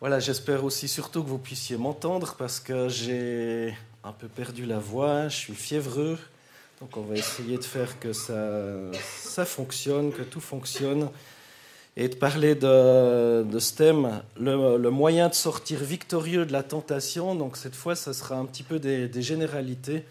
Voilà, j'espère aussi surtout que vous puissiez m'entendre parce que j'ai un peu perdu la voix, je suis fiévreux. Donc on va essayer de faire que ça fonctionne, que tout fonctionne. Et de parler de ce thème, le moyen de sortir victorieux de la tentation. Donc cette fois, ça sera un petit peu des généralités.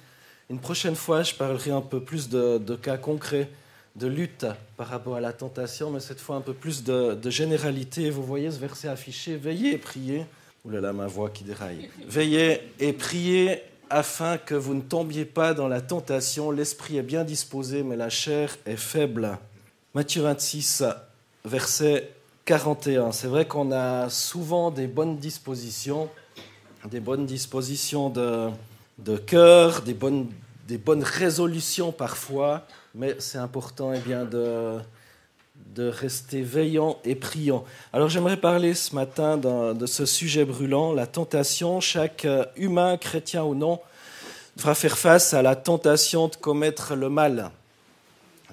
Une prochaine fois, je parlerai un peu plus de cas concrets, de lutte par rapport à la tentation, mais cette fois un peu plus de généralité. Vous voyez ce verset affiché, veillez et priez. Ouh là là, ma voix qui déraille. Veillez et priez afin que vous ne tombiez pas dans la tentation. L'esprit est bien disposé, mais la chair est faible. Matthieu 26, verset 41. C'est vrai qu'on a souvent des bonnes dispositions de cœur, des bonnes résolutions parfois, mais c'est important de rester veillant et priant. Alors j'aimerais parler ce matin de ce sujet brûlant, la tentation. Chaque humain, chrétien ou non, devra faire face à la tentation de commettre le mal,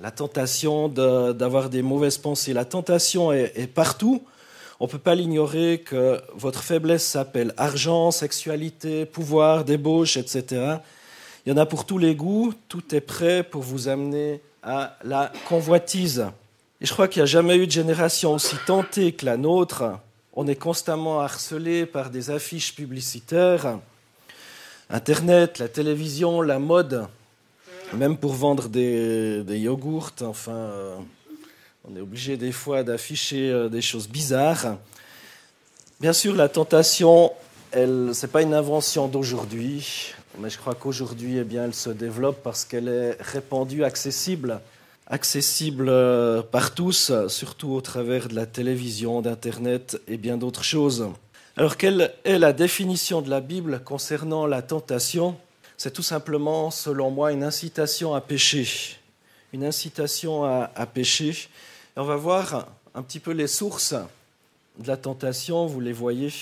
la tentation d'avoir des mauvaises pensées. La tentation est partout. On ne peut pas l'ignorer que votre faiblesse s'appelle argent, sexualité, pouvoir, débauche, etc. Il y en a pour tous les goûts. Tout est prêt pour vous amener à la convoitise. Et je crois qu'il n'y a jamais eu de génération aussi tentée que la nôtre. On est constamment harcelé par des affiches publicitaires, Internet, la télévision, la mode, même pour vendre des yogourts. Enfin, on est obligé des fois d'afficher des choses bizarres. Bien sûr, la tentation, ce n'est pas une invention d'aujourd'hui, mais je crois qu'aujourd'hui, elle se développe parce qu'elle est répandue, accessible par tous, surtout au travers de la télévision, d'Internet et bien d'autres choses. Alors, quelle est la définition de la Bible concernant la tentation ? C'est tout simplement, selon moi, une incitation à pécher. Une incitation à pécher. Et on va voir un petit peu les sources de la tentation, vous les voyez.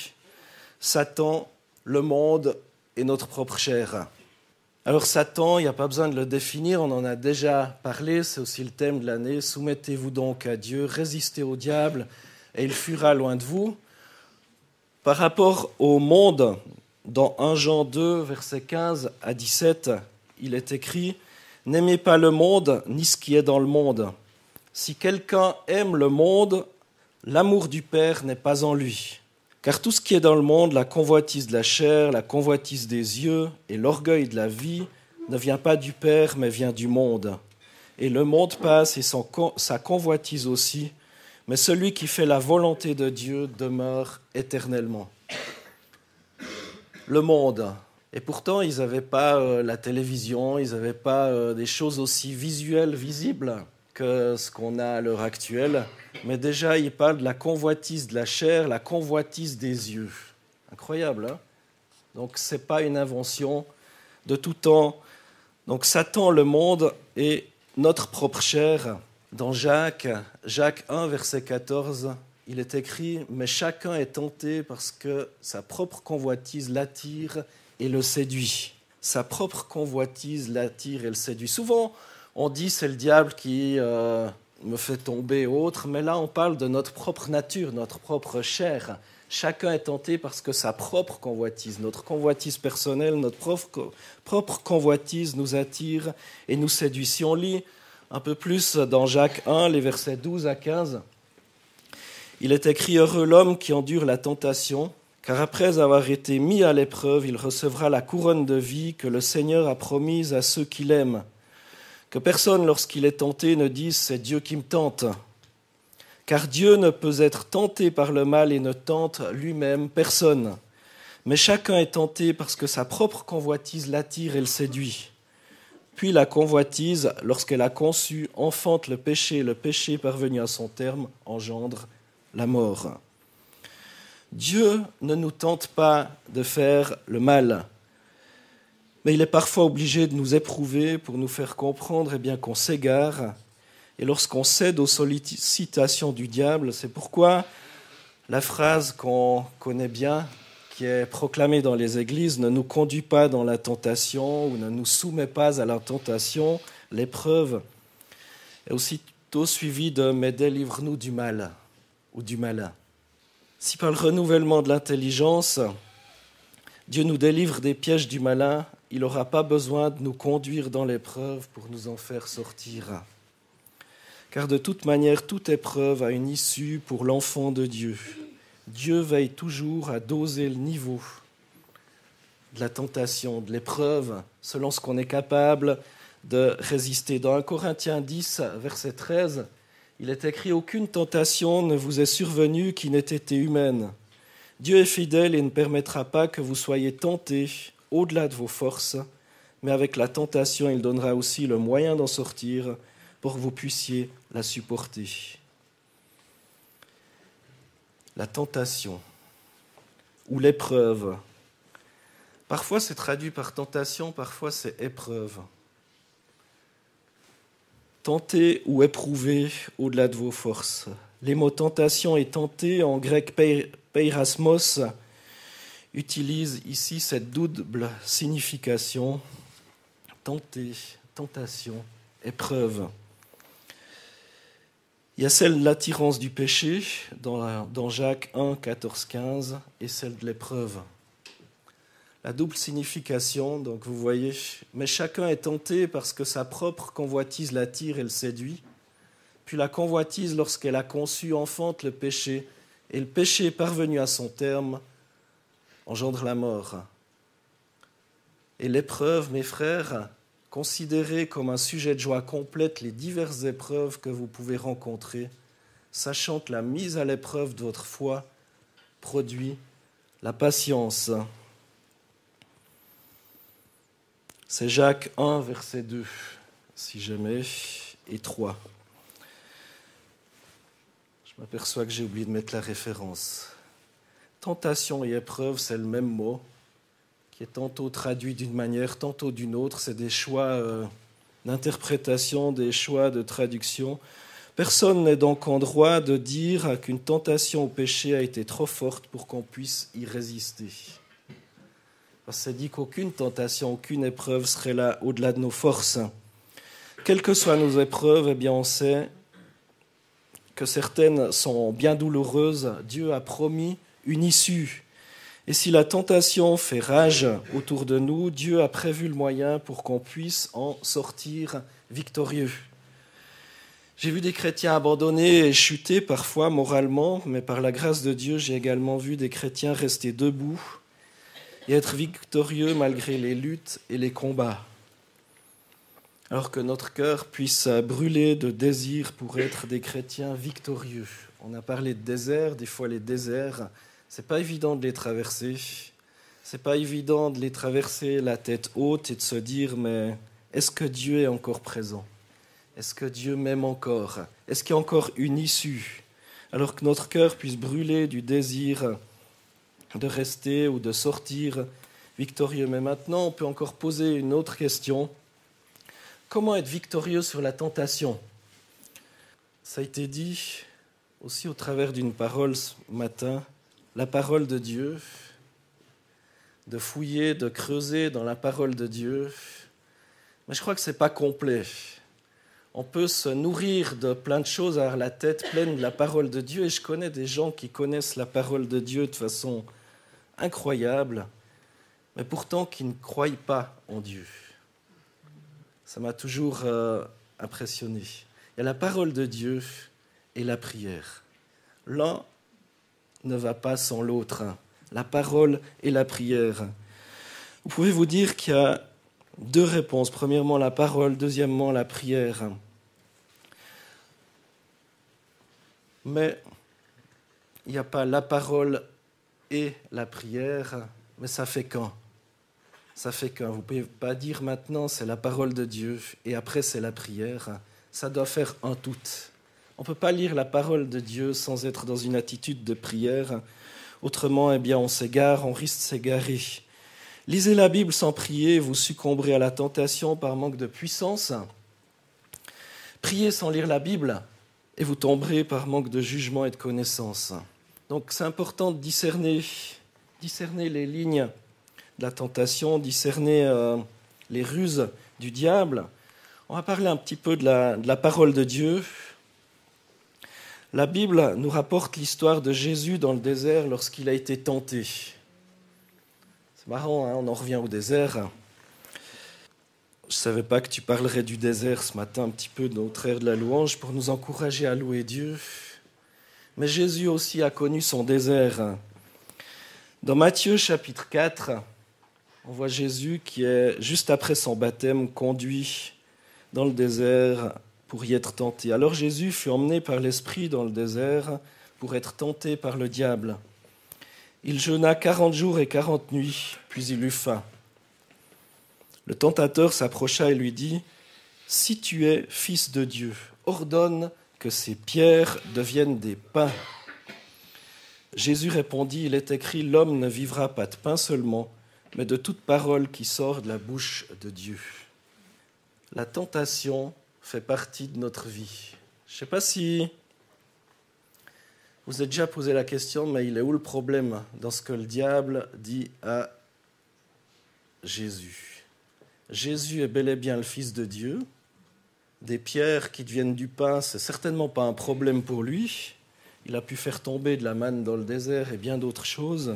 Satan, le monde et notre propre chair. Alors Satan, il n'y a pas besoin de le définir, on en a déjà parlé, c'est aussi le thème de l'année. Soumettez-vous donc à Dieu, résistez au diable et il fuira loin de vous. Par rapport au monde, dans 1 Jean 2, versets 15 à 17, il est écrit « N'aimez pas le monde, ni ce qui est dans le monde. Si quelqu'un aime le monde, l'amour du Père n'est pas en lui. Car tout ce qui est dans le monde, la convoitise de la chair, la convoitise des yeux et l'orgueil de la vie, ne vient pas du Père, mais vient du monde. Et le monde passe et sa convoitise aussi, mais celui qui fait la volonté de Dieu demeure éternellement. » Le monde. Et pourtant, ils n'avaient pas la télévision, ils n'avaient pas des choses aussi visuelles, visibles que ce qu'on a à l'heure actuelle. Mais déjà, il parle de la convoitise de la chair, la convoitise des yeux. Incroyable, hein ? Donc, ce n'est pas une invention de tout temps. Donc, Satan, le monde, et notre propre chair. Dans Jacques 1, verset 14, il est écrit « Mais chacun est tenté parce que sa propre convoitise l'attire et le séduit. » Sa propre convoitise l'attire et le séduit. Souvent, on dit c'est le diable qui me fait tomber autre, mais là on parle de notre propre nature, notre propre chair. Chacun est tenté parce que sa propre convoitise, notre convoitise personnelle, notre propre convoitise nous attire et nous séduit. Si on lit un peu plus dans Jacques 1, les versets 12 à 15, il est écrit « Heureux l'homme qui endure la tentation, car après avoir été mis à l'épreuve, il recevra la couronne de vie que le Seigneur a promise à ceux qui l'aiment. Que personne, lorsqu'il est tenté, ne dise « c'est Dieu qui me tente ». Car Dieu ne peut être tenté par le mal et ne tente lui-même personne. Mais chacun est tenté parce que sa propre convoitise l'attire et le séduit. Puis la convoitise, lorsqu'elle a conçu, enfante le péché parvenu à son terme, engendre la mort. Dieu ne nous tente pas de faire le mal, mais il est parfois obligé de nous éprouver pour nous faire comprendre qu'on s'égare. Et lorsqu'on cède aux sollicitations du diable, c'est pourquoi la phrase qu'on connaît bien, qui est proclamée dans les églises, ne nous conduit pas dans la tentation ou ne nous soumet pas à la tentation, l'épreuve, est aussitôt suivie de « mais délivre-nous du mal » ou du malin. Si par le renouvellement de l'intelligence, Dieu nous délivre des pièges du malin, il n'aura pas besoin de nous conduire dans l'épreuve pour nous en faire sortir. Car de toute manière, toute épreuve a une issue pour l'enfant de Dieu. Dieu veille toujours à doser le niveau de la tentation, de l'épreuve, selon ce qu'on est capable de résister. Dans 1 Corinthiens 10, verset 13, il est écrit « Aucune tentation ne vous est survenue qui n'ait été humaine. Dieu est fidèle et ne permettra pas que vous soyez tentés au-delà de vos forces, mais avec la tentation, il donnera aussi le moyen d'en sortir pour que vous puissiez la supporter. » La tentation ou l'épreuve. Parfois c'est traduit par tentation, parfois c'est épreuve. Tenter ou éprouver au-delà de vos forces. Les mots tentation et tenter en grec peirasmos utilisent ici cette double signification. Tenter, tentation, épreuve. Il y a celle de l'attirance du péché dans Jacques 1, 14, 15 et celle de l'épreuve. La double signification, donc vous voyez, mais chacun est tenté parce que sa propre convoitise l'attire et le séduit. Puis la convoitise, lorsqu'elle a conçu, enfante le péché, et le péché parvenu à son terme engendre la mort. Et l'épreuve, mes frères, considérez comme un sujet de joie complète les diverses épreuves que vous pouvez rencontrer, sachant que la mise à l'épreuve de votre foi produit la patience. C'est Jacques 1, verset 2, si jamais, et 3. Je m'aperçois que j'ai oublié de mettre la référence. Tentation et épreuve, c'est le même mot, qui est tantôt traduit d'une manière, tantôt d'une autre. C'est des choix d'interprétation, des choix de traduction. Personne n'est donc en droit de dire qu'une tentation au péché a été trop forte pour qu'on puisse y résister. C'est dit qu'aucune tentation, aucune épreuve serait là au-delà de nos forces. Quelles que soient nos épreuves, eh bien on sait que certaines sont bien douloureuses. Dieu a promis une issue. Et si la tentation fait rage autour de nous, Dieu a prévu le moyen pour qu'on puisse en sortir victorieux. J'ai vu des chrétiens abandonnés et chuter parfois moralement, mais par la grâce de Dieu, j'ai également vu des chrétiens rester debout et être victorieux malgré les luttes et les combats. Alors que notre cœur puisse brûler de désir pour être des chrétiens victorieux. On a parlé de désert, des fois les déserts, c'est pas évident de les traverser. C'est pas évident de les traverser la tête haute et de se dire mais est-ce que Dieu est encore présent ? Est-ce que Dieu m'aime encore ? Est-ce qu'il y a encore une issue ? Alors que notre cœur puisse brûler du désir de rester ou de sortir victorieux. Mais maintenant, on peut encore poser une autre question. Comment être victorieux sur la tentation ? Ça a été dit aussi au travers d'une parole ce matin, la parole de Dieu, de fouiller, de creuser dans la parole de Dieu. Mais je crois que ce n'est pas complet. On peut se nourrir de plein de choses, avoir la tête pleine de la parole de Dieu. Et je connais des gens qui connaissent la parole de Dieu de façon incroyable, mais pourtant qui ne croient pas en Dieu. Ça m'a toujours impressionné. Il y a la parole de Dieu et la prière. L'un ne va pas sans l'autre. La parole et la prière. Vous pouvez vous dire qu'il y a deux réponses. Premièrement, la parole. Deuxièmement, la prière. Mais il n'y a pas la parole et la prière, mais ça fait qu'un. Ça fait qu'un. Vous ne pouvez pas dire maintenant c'est la parole de Dieu et après c'est la prière. Ça doit faire un tout. On ne peut pas lire la parole de Dieu sans être dans une attitude de prière. Autrement, eh bien, on s'égare, on risque de s'égarer. Lisez la Bible sans prier, vous succomberez à la tentation par manque de puissance. Priez sans lire la Bible et vous tomberez par manque de jugement et de connaissance. Donc c'est important de discerner les lignes de la tentation, discerner les ruses du diable. On va parler un petit peu de la parole de Dieu. La Bible nous rapporte l'histoire de Jésus dans le désert lorsqu'il a été tenté. C'est marrant, hein, on en revient au désert. Je ne savais pas que tu parlerais du désert ce matin, un petit peu de notre ère de la louange, pour nous encourager à louer Dieu. Mais Jésus aussi a connu son désert. Dans Matthieu chapitre 4, on voit Jésus qui est, juste après son baptême, conduit dans le désert pour y être tenté. Alors Jésus fut emmené par l'Esprit dans le désert pour être tenté par le diable. Il jeûna 40 jours et 40 nuits, puis il eut faim. Le tentateur s'approcha et lui dit : « Si tu es fils de Dieu, ordonne que ces pierres deviennent des pains. » Jésus répondit : « Il est écrit, l'homme ne vivra pas de pain seulement, mais de toute parole qui sort de la bouche de Dieu. » La tentation fait partie de notre vie. Je ne sais pas si vous êtes déjà posé la question, mais il est où le problème dans ce que le diable dit à Jésus ? Jésus est bel et bien le Fils de Dieu. Des pierres qui deviennent du pain, ce n'est certainement pas un problème pour lui. Il a pu faire tomber de la manne dans le désert et bien d'autres choses.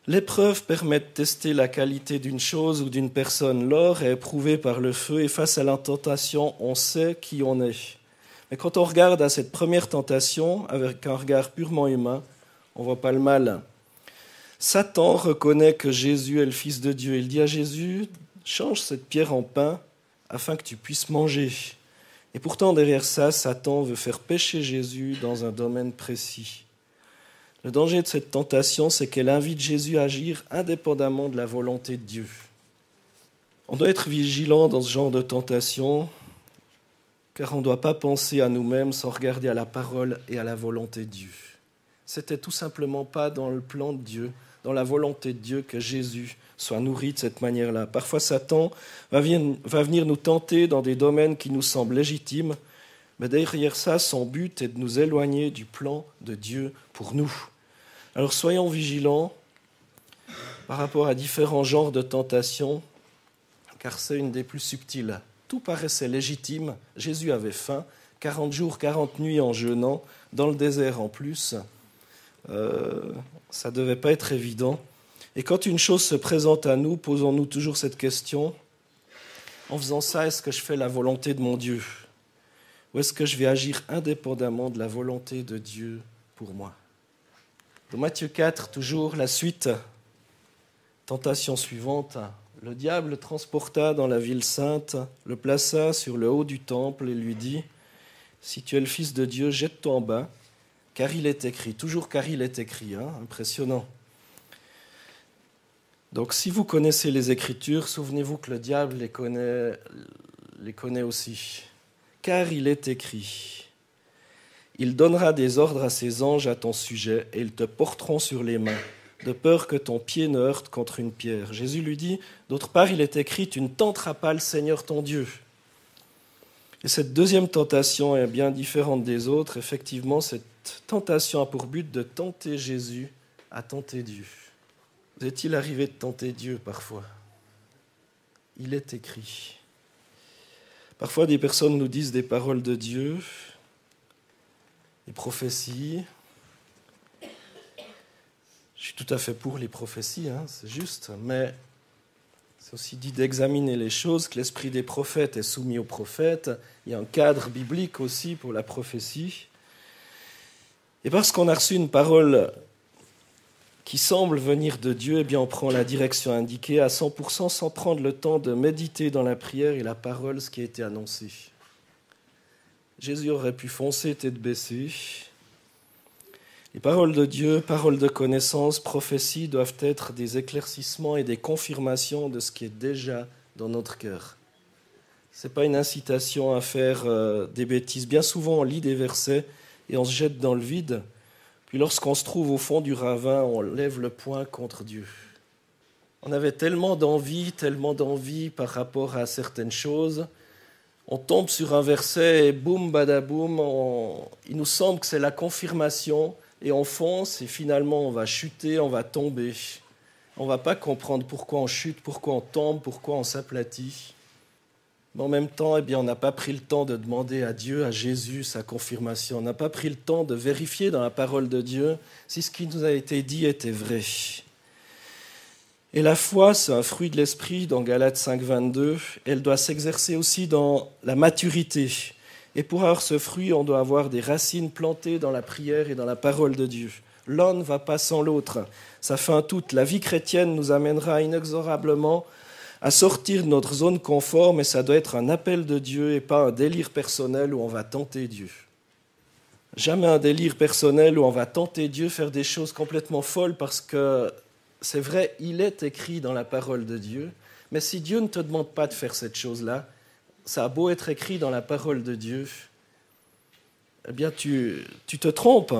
L'épreuve permet de tester la qualité d'une chose ou d'une personne. L'or est éprouvé par le feu et face à la tentation, on sait qui on est. Mais quand on regarde à cette première tentation avec un regard purement humain, on ne voit pas le mal. Satan reconnaît que Jésus est le Fils de Dieu. Il dit à Jésus : « Change cette pierre en pain afin que tu puisses manger. » Et pourtant, derrière ça, Satan veut faire pécher Jésus dans un domaine précis. Le danger de cette tentation, c'est qu'elle invite Jésus à agir indépendamment de la volonté de Dieu. On doit être vigilant dans ce genre de tentation, car on ne doit pas penser à nous-mêmes sans regarder à la parole et à la volonté de Dieu. C'était tout simplement pas dans le plan de Dieu, dans la volonté de Dieu, que Jésus soit nourri de cette manière-là. Parfois, Satan va venir nous tenter dans des domaines qui nous semblent légitimes, mais derrière ça, son but est de nous éloigner du plan de Dieu pour nous. Alors soyons vigilants par rapport à différents genres de tentations, car c'est une des plus subtiles. Tout paraissait légitime, Jésus avait faim, 40 jours, 40 nuits en jeûnant, dans le désert en plus. Ça ne devait pas être évident. Et quand une chose se présente à nous, posons-nous toujours cette question : en faisant ça, est-ce que je fais la volonté de mon Dieu ? Ou est-ce que je vais agir indépendamment de la volonté de Dieu pour moi ? Dans Matthieu 4, toujours la suite, tentation suivante. Le diable le transporta dans la ville sainte, le plaça sur le haut du temple et lui dit : « Si tu es le Fils de Dieu, jette-toi en bas, car il est écrit. » Toujours car il est écrit, hein, impressionnant. Donc si vous connaissez les Écritures, souvenez-vous que le diable les connaît aussi. Car il est écrit : il donnera des ordres à ses anges à ton sujet, et ils te porteront sur les mains, de peur que ton pied ne heurte contre une pierre. Jésus lui dit : d'autre part, il est écrit : tu ne tenteras pas le Seigneur ton Dieu. Et cette deuxième tentation est bien différente des autres. Effectivement, cette tentation a pour but de tenter Jésus à tenter Dieu. Vous est-il arrivé de tenter Dieu parfois ? Il est écrit. Parfois, des personnes nous disent des paroles de Dieu, des prophéties. Je suis tout à fait pour les prophéties, hein, c'est juste, mais c'est aussi dit d'examiner les choses, que l'esprit des prophètes est soumis aux prophètes. Il y a un cadre biblique aussi pour la prophétie. Et parce qu'on a reçu une parole qui semble venir de Dieu, eh bien on prend la direction indiquée à 100% sans prendre le temps de méditer dans la prière et la parole ce qui a été annoncé. Jésus aurait pu foncer tête baissée. Les paroles de Dieu, paroles de connaissance, prophéties doivent être des éclaircissements et des confirmations de ce qui est déjà dans notre cœur. Ce n'est pas une incitation à faire des bêtises. Bien souvent, on lit des versets et on se jette dans le vide. Puis lorsqu'on se trouve au fond du ravin, on lève le poing contre Dieu. On avait tellement d'envie par rapport à certaines choses. On tombe sur un verset et boum, badaboum, il nous semble que c'est la confirmation et on fonce et finalement on va chuter, on va tomber. On ne va pas comprendre pourquoi on chute, pourquoi on tombe, pourquoi on s'aplatit. Mais en même temps, on n'a pas pris le temps de demander à Dieu, à Jésus, sa confirmation. On n'a pas pris le temps de vérifier dans la parole de Dieu si ce qui nous a été dit était vrai. Et la foi, c'est un fruit de l'esprit dans Galates 5, 22. Elle doit s'exercer aussi dans la maturité. Et pour avoir ce fruit, on doit avoir des racines plantées dans la prière et dans la parole de Dieu. L'un ne va pas sans l'autre. Ça fait un tout. La vie chrétienne nous amènera inexorablement à sortir de notre zone confort, mais ça doit être un appel de Dieu et pas un délire personnel où on va tenter Dieu. Jamais un délire personnel où on va tenter Dieu, faire des choses complètement folles, parce que c'est vrai, il est écrit dans la parole de Dieu, mais si Dieu ne te demande pas de faire cette chose-là, ça a beau être écrit dans la parole de Dieu, eh bien tu te trompes.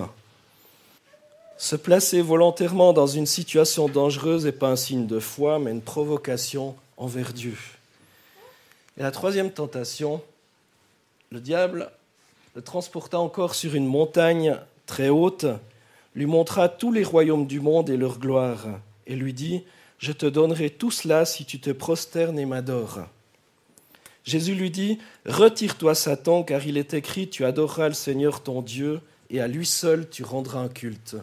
Se placer volontairement dans une situation dangereuse n'est pas un signe de foi, mais une provocation envers Dieu. Et la troisième tentation, le diable le transporta encore sur une montagne très haute, lui montra tous les royaumes du monde et leur gloire, et lui dit « Je te donnerai tout cela si tu te prosternes et m'adores. » Jésus lui dit « Retire-toi, Satan, car il est écrit, tu adoreras le Seigneur ton Dieu, et à lui seul tu rendras un culte. »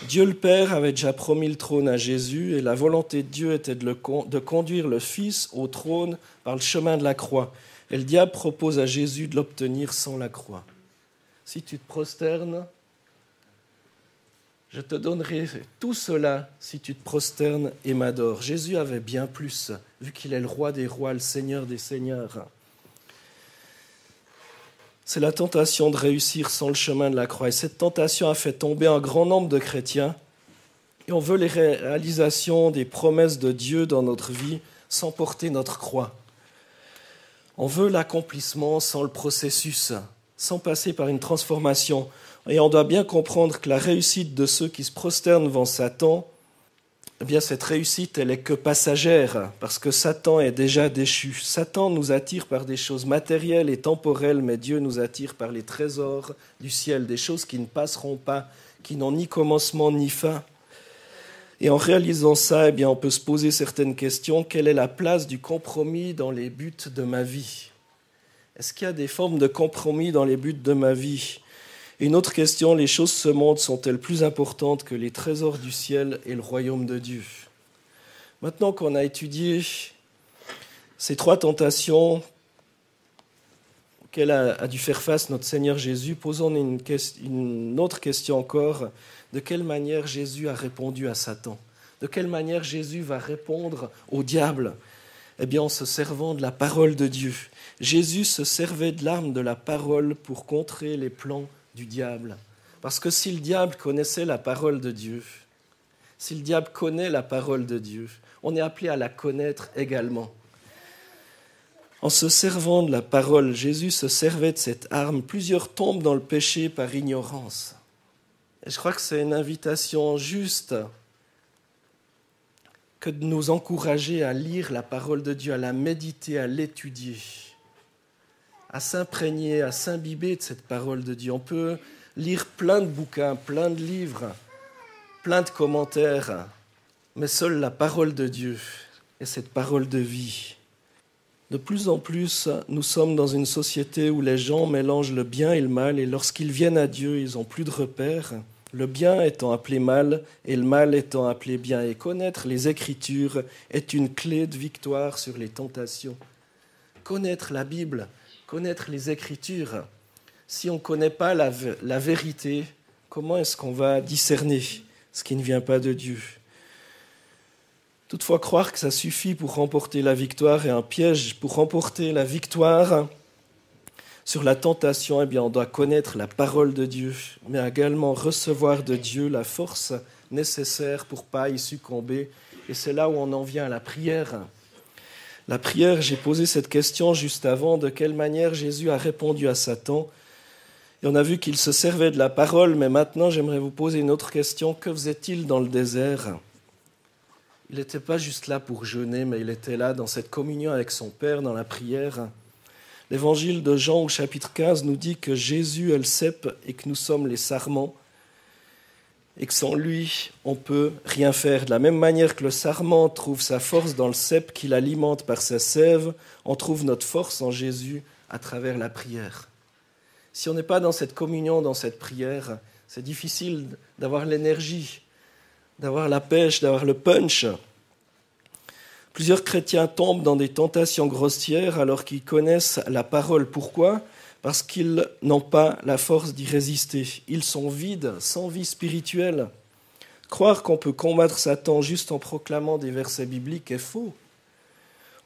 Dieu le Père avait déjà promis le trône à Jésus, et la volonté de Dieu était de conduire le Fils au trône par le chemin de la croix. Et le diable propose à Jésus de l'obtenir sans la croix. Si tu te prosternes, je te donnerai tout cela si tu te prosternes et m'adores. Jésus avait bien plus, vu qu'il est le roi des rois, le Seigneur des seigneurs. C'est la tentation de réussir sans le chemin de la croix. Et cette tentation a fait tomber un grand nombre de chrétiens. Et on veut les réalisations des promesses de Dieu dans notre vie sans porter notre croix. On veut l'accomplissement sans le processus, sans passer par une transformation. Et on doit bien comprendre que la réussite de ceux qui se prosternent devant Satan, eh bien cette réussite, elle est que passagère, parce que Satan est déjà déchu. Satan nous attire par des choses matérielles et temporelles, mais Dieu nous attire par les trésors du ciel, des choses qui ne passeront pas, qui n'ont ni commencement ni fin. Et en réalisant ça, eh bien, on peut se poser certaines questions. Quelle est la place du compromis dans les buts de ma vie ? Est-ce qu'il y a des formes de compromis dans les buts de ma vie ? Et une autre question, les choses de ce monde sont-elles plus importantes que les trésors du ciel et le royaume de Dieu ? Maintenant qu'on a étudié ces trois tentations auxquelles a dû faire face notre Seigneur Jésus, posons une autre question encore. De quelle manière Jésus a répondu à Satan ? De quelle manière Jésus va répondre au diable ? Eh bien, en se servant de la parole de Dieu. Jésus se servait de l'arme de la parole pour contrer les plans du diable. Parce que si le diable connaissait la parole de Dieu, si le diable connaît la parole de Dieu, on est appelé à la connaître également. En se servant de la parole, Jésus se servait de cette arme. Plusieurs tombent dans le péché par ignorance. Et je crois que c'est une invitation juste que de nous encourager à lire la parole de Dieu, à la méditer, à l'étudier, à s'imprégner, à s'imbiber de cette parole de Dieu. On peut lire plein de bouquins, plein de livres, plein de commentaires, mais seule la parole de Dieu est cette parole de vie. De plus en plus, nous sommes dans une société où les gens mélangent le bien et le mal, et lorsqu'ils viennent à Dieu, ils n'ont plus de repères, le bien étant appelé mal et le mal étant appelé bien. Et connaître les Écritures est une clé de victoire sur les tentations. Connaître la Bible, connaître les Écritures. Si on ne connaît pas la vérité, comment est-ce qu'on va discerner ce qui ne vient pas de Dieu ? Toutefois, croire que ça suffit pour remporter la victoire est un piège. Pour remporter la victoire sur la tentation, eh bien, on doit connaître la parole de Dieu, mais également recevoir de Dieu la force nécessaire pour ne pas y succomber. Et c'est là où on en vient à la prière. La prière, j'ai posé cette question juste avant, de quelle manière Jésus a répondu à Satan. Et on a vu qu'il se servait de la parole, mais maintenant j'aimerais vous poser une autre question. Que faisait-il dans le désert ? Il n'était pas juste là pour jeûner, mais il était là dans cette communion avec son Père, dans la prière. L'évangile de Jean au chapitre 15 nous dit que Jésus est le cep et que nous sommes les sarments. et que sans lui, on ne peut rien faire. De la même manière que le sarment trouve sa force dans le cep qu'il alimente par sa sève, on trouve notre force en Jésus à travers la prière. Si on n'est pas dans cette communion, dans cette prière, c'est difficile d'avoir l'énergie, d'avoir la pêche, d'avoir le punch. Plusieurs chrétiens tombent dans des tentations grossières alors qu'ils connaissent la parole. Pourquoi ? Parce qu'ils n'ont pas la force d'y résister. Ils sont vides, sans vie spirituelle. Croire qu'on peut combattre Satan juste en proclamant des versets bibliques est faux.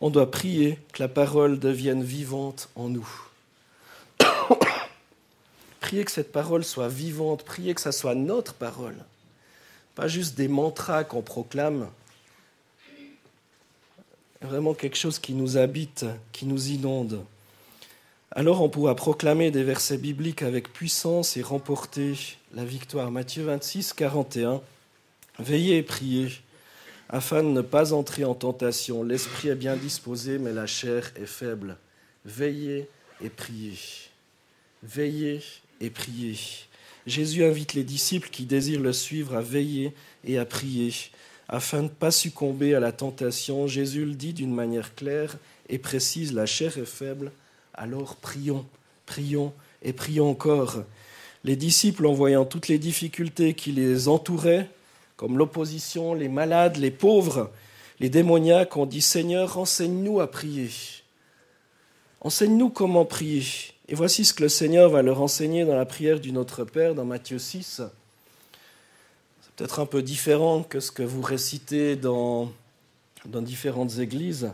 On doit prier que la parole devienne vivante en nous. Prier que cette parole soit vivante, prier que ça soit notre parole. Pas juste des mantras qu'on proclame. Vraiment quelque chose qui nous habite, qui nous inonde. Alors on pourra proclamer des versets bibliques avec puissance et remporter la victoire. Matthieu 26, 41. Veillez et priez, afin de ne pas entrer en tentation. L'esprit est bien disposé, mais la chair est faible. Veillez et priez. Veillez et priez. Jésus invite les disciples qui désirent le suivre à veiller et à prier. Afin de ne pas succomber à la tentation, Jésus le dit d'une manière claire et précise, la chair est faible, alors prions, prions et prions encore. Les disciples, en voyant toutes les difficultés qui les entouraient, comme l'opposition, les malades, les pauvres, les démoniaques, ont dit « Seigneur, enseigne-nous à prier. Enseigne-nous comment prier. » Et voici ce que le Seigneur va leur enseigner dans la prière du Notre Père, dans Matthieu 6. Peut-être un peu différent que ce que vous récitez dans différentes églises,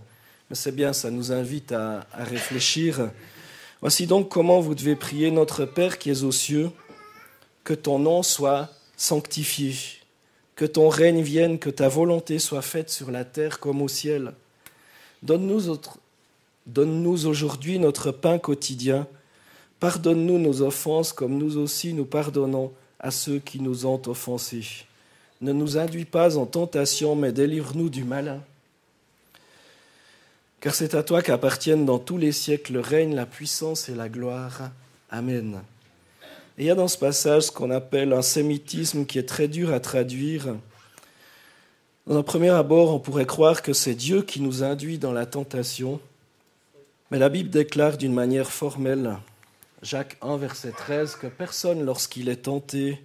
mais c'est bien, ça nous invite à réfléchir. Voici donc comment vous devez prier. Notre Père qui es aux cieux, que ton nom soit sanctifié, que ton règne vienne, que ta volonté soit faite sur la terre comme au ciel. Donne-nous aujourd'hui notre pain quotidien. Pardonne-nous nos offenses comme nous aussi nous pardonnons à ceux qui nous ont offensés. Ne nous induis pas en tentation, mais délivre-nous du malin. Car c'est à toi qu'appartiennent dans tous les siècles le règne, la puissance et la gloire. Amen. Et il y a dans ce passage ce qu'on appelle un sémitisme qui est très dur à traduire. Dans un premier abord, on pourrait croire que c'est Dieu qui nous induit dans la tentation, mais la Bible déclare d'une manière formelle, Jacques 1, verset 13, que personne, lorsqu'il est tenté,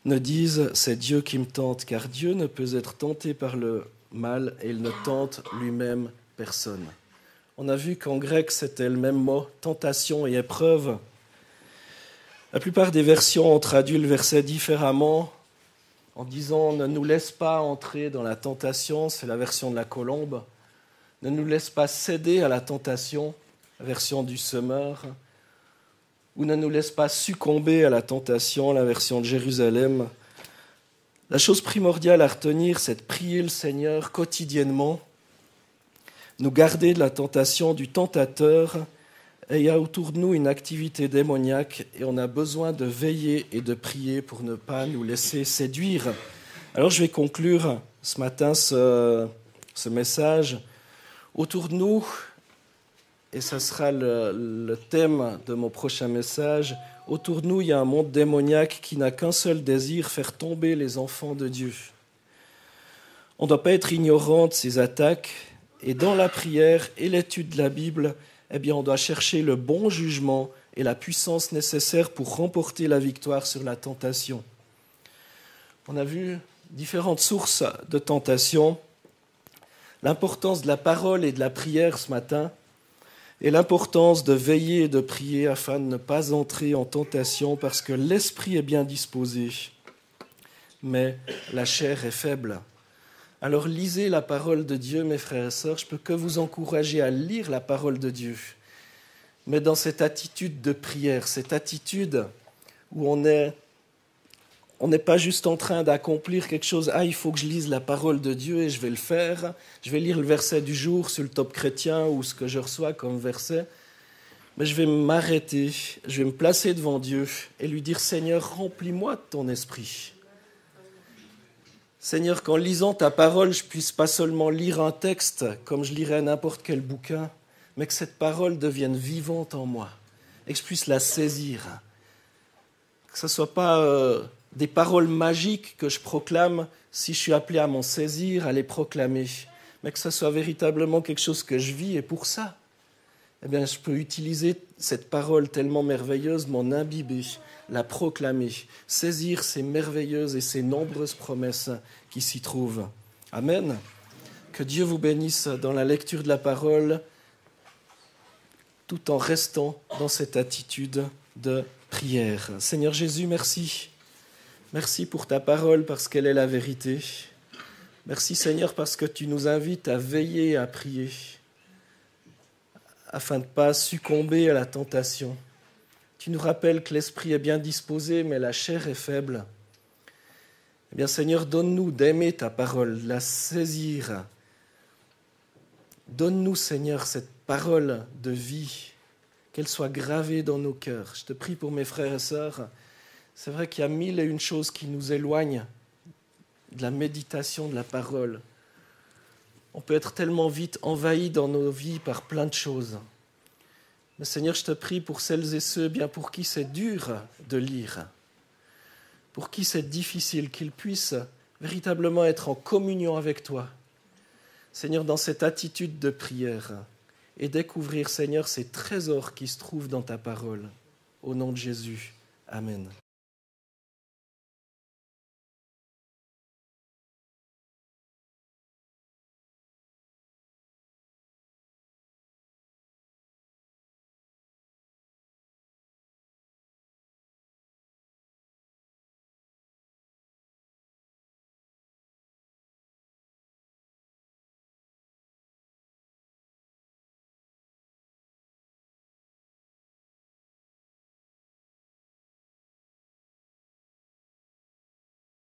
ne dise « c'est Dieu qui me tente », car Dieu ne peut être tenté par le mal et il ne tente lui-même personne. On a vu qu'en grec, c'était le même mot, tentation et épreuve. La plupart des versions ont traduit le verset différemment en disant « ne nous laisse pas entrer dans la tentation », c'est la version de la Colombe. « Ne nous laisse pas céder à la tentation », la version du Semeur. Ou ne nous laisse pas succomber à la tentation, la version de Jérusalem. La chose primordiale à retenir, c'est de prier le Seigneur quotidiennement, nous garder de la tentation du tentateur. Et il y a autour de nous une activité démoniaque et on a besoin de veiller et de prier pour ne pas nous laisser séduire. Alors je vais conclure ce matin ce message. Autour de nous, et ça sera le thème de mon prochain message, autour de nous, il y a un monde démoniaque qui n'a qu'un seul désir, faire tomber les enfants de Dieu. On ne doit pas être ignorant de ces attaques, et dans la prière et l'étude de la Bible, eh bien, on doit chercher le bon jugement et la puissance nécessaire pour remporter la victoire sur la tentation. On a vu différentes sources de tentation, l'importance de la parole et de la prière ce matin, et l'importance de veiller et de prier afin de ne pas entrer en tentation parce que l'esprit est bien disposé, mais la chair est faible. Alors lisez la parole de Dieu, mes frères et sœurs. Je peux que vous encourager à lire la parole de Dieu, mais dans cette attitude de prière, cette attitude où on n'est pas juste en train d'accomplir quelque chose. Ah, il faut que je lise la parole de Dieu et je vais le faire. Je vais lire le verset du jour sur le Top Chrétien ou ce que je reçois comme verset. Mais je vais m'arrêter, je vais me placer devant Dieu et lui dire « Seigneur, remplis-moi de ton esprit. » Seigneur, qu'en lisant ta parole, je puisse pas seulement lire un texte comme je lirais n'importe quel bouquin, mais que cette parole devienne vivante en moi et que je puisse la saisir. Que ce ne soit pas des paroles magiques que je proclame si je suis appelé à m'en saisir, à les proclamer, mais que ce soit véritablement quelque chose que je vis. Et pour ça, eh bien, je peux utiliser cette parole tellement merveilleuse, m'en imbiber, la proclamer, saisir ces merveilleuses et ces nombreuses promesses qui s'y trouvent. Amen. Que Dieu vous bénisse dans la lecture de la parole, tout en restant dans cette attitude de prière. Seigneur Jésus, merci. Merci pour ta parole parce qu'elle est la vérité. Merci Seigneur parce que tu nous invites à veiller, à prier, afin de ne pas succomber à la tentation. Tu nous rappelles que l'esprit est bien disposé, mais la chair est faible. Eh bien Seigneur, donne-nous d'aimer ta parole, la saisir. Donne-nous Seigneur cette parole de vie, qu'elle soit gravée dans nos cœurs. Je te prie pour mes frères et sœurs. C'est vrai qu'il y a 1001 choses qui nous éloignent de la méditation de la parole. On peut être tellement vite envahi dans nos vies par plein de choses. Mais Seigneur, je te prie pour celles et ceux bien pour qui c'est dur de lire, pour qui c'est difficile, qu'ils puissent véritablement être en communion avec toi. Seigneur, dans cette attitude de prière et découvrir, Seigneur, ces trésors qui se trouvent dans ta parole. Au nom de Jésus. Amen.